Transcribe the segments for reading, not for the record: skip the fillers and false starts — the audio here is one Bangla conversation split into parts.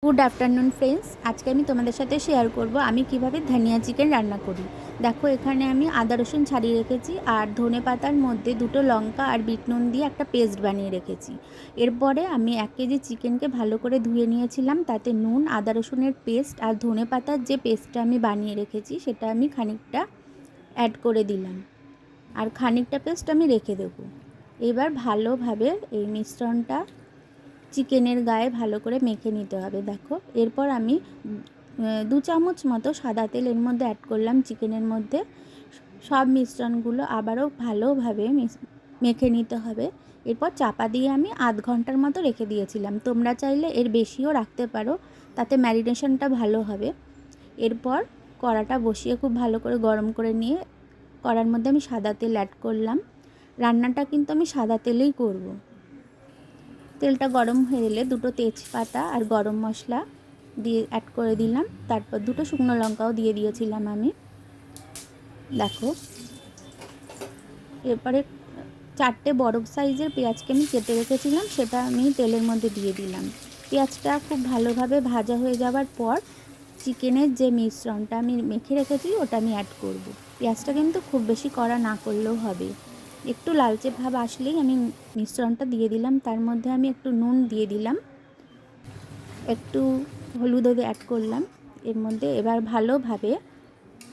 গুড আফটারনুন ফ্রেন্ডস, আজকে আমি তোমাদের সাথে শেয়ার করব আমি কিভাবে ধনিয়া চিকেন রান্না করি। দেখো, এখানে আমি আদা রসুন ছাড়িয়ে রেখেছি আর ধনে পাতার মধ্যে দুটো লঙ্কা আর বিট নুন দিয়ে একটা পেস্ট বানিয়ে রেখেছি। এরপরে আমি 1 কেজি চিকেনকে ভালো করে ধুয়ে নিয়েছিলাম, তাতে নুন, আদা রসুনের পেস্ট আর ধনে পাতার যে পেস্টটা আমি বানিয়ে রেখেছি সেটা আমি খানিকটা অ্যাড করে দিলাম, আর খানিকটা পেস্ট আমি রেখে দেবো। এবার ভালোভাবে এই মিশ্রণটা চিকেনের গায়ে ভালো করে মেখে নিতে হবে। দেখো, এরপর আমি 2 চামচ মতো সাদা তেল এর মধ্যে অ্যাড করলাম চিকেনের মধ্যে। সব মিশ্রণগুলো আবারও ভালোভাবে মেখে নিতে হবে। এরপর চাপা দিয়ে আমি আধ ঘন্টার মতো রেখে দিয়েছিলাম। তোমরা চাইলে এর বেশিও রাখতে পারো, তাতে ম্যারিনেশনটা ভালো হবে। এরপর কড়াটা বসিয়ে খুব ভালো করে গরম করে নিয়ে কড়ার মধ্যে আমি সাদা তেল অ্যাড করলাম। রান্নাটা কিন্তু আমি সাদা তেলেই করব। তেলটা গরম হয়ে এলে দুটো তেজপাতা আর গরম মশলা দিয়ে অ্যাড করে দিলাম। তারপর দুটো শুকনো লঙ্কাও দিয়ে দিয়েছিলাম আমি। দেখো, এরপরে 4টে বড় সাইজের পেঁয়াজকে আমি কেটে রেখেছিলাম, সেটা আমি তেলের মধ্যে দিয়ে দিলাম। পেঁয়াজটা খুব ভালোভাবে ভাজা হয়ে যাওয়ার পর চিকেনের যে মিশ্রণটা আমি মেখে রেখেছি ওটা আমি অ্যাড করব। পেঁয়াজটা কিন্তু খুব বেশি কড়া না করলেও হবে, একটু লালচে ভাব আসলেই আমি মিশ্রণটা দিয়ে দিলাম। তার মধ্যে আমি একটু নুন দিয়ে দিলাম, একটু হলুদও অ্যাড করলাম এর মধ্যে। এবার ভালোভাবে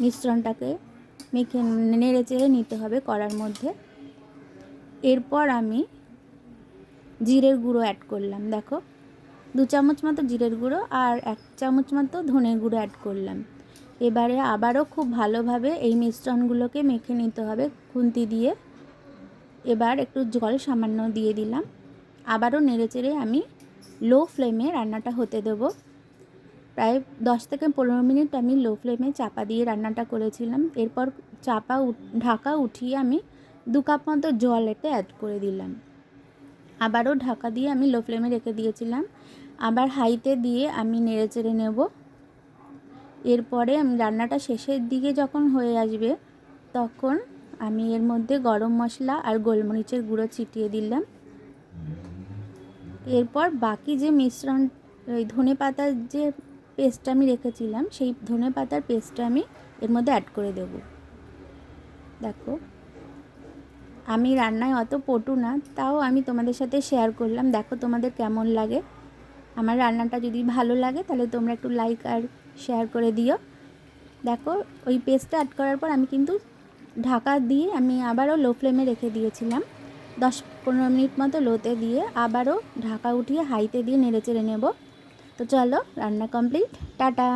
মিশ্রণটাকে মেখে নেড়ে চেড়ে নিতে হবে কড়ার মধ্যে। এরপর আমি জিরের গুঁড়ো অ্যাড করলাম। দেখো, 2 চামচ মতো জিরের গুঁড়ো আর 1 চামচ মতো ধনের গুঁড়ো অ্যাড করলাম। এবারে আবারও খুব ভালোভাবে এই মিশ্রণগুলোকে মেখে নিতে হবে খুন্তি দিয়ে। এবার একটু জল সামান্য দিয়ে দিলাম, আবারও নেড়েচেড়ে আমি লো ফ্লেমে রান্নাটা হতে দেবো। প্রায় 10 থেকে 15 মিনিট আমি লো ফ্লেমে চাপা দিয়ে রান্নাটা করেছিলাম। এরপর ঢাকা উঠিয়ে আমি 2 কাপ মতো জল এতে অ্যাড করে দিলাম। আবারও ঢাকা দিয়ে আমি লো ফ্লেমে রেখে দিয়েছিলাম, আবার হাইতে দিয়ে আমি নেড়েচেড়ে নেব। এরপরে আমি রান্নাটা শেষের দিকে যখন হয়ে আসবে তখন আমি এর মধ্যে গরম মশলা আর গোলমরিচের গুঁড়ো ছিটিয়ে দিলাম। এরপর বাকি যে মিশ্রণ, ওই ধনে পাতার যে পেস্টটা আমি রেখেছিলাম সেই ধনে পাতার পেস্টটা আমি এর মধ্যে অ্যাড করে দেব। দেখো, আমি রান্নায় অত পটু না, তাও আমি তোমাদের সাথে শেয়ার করলাম। দেখো তোমাদের কেমন লাগে। আমার রান্নাটা যদি ভালো লাগে তাহলে তোমরা একটু লাইক আর শেয়ার করে দিও। দেখো, ওই পেস্টটা অ্যাড করার পর আমি কিন্তু ঢাকা দিয়ে আমি আবারও লো ফ্লেমে রেখে দিয়েছিলাম। 10-15 মিনিট মতো লোতে দিয়ে আবারও ঢাকা উঠিয়ে হাইতে দিয়ে নেড়েচেড়ে নেব। তো চলো, রান্না কমপ্লিট। টাটা।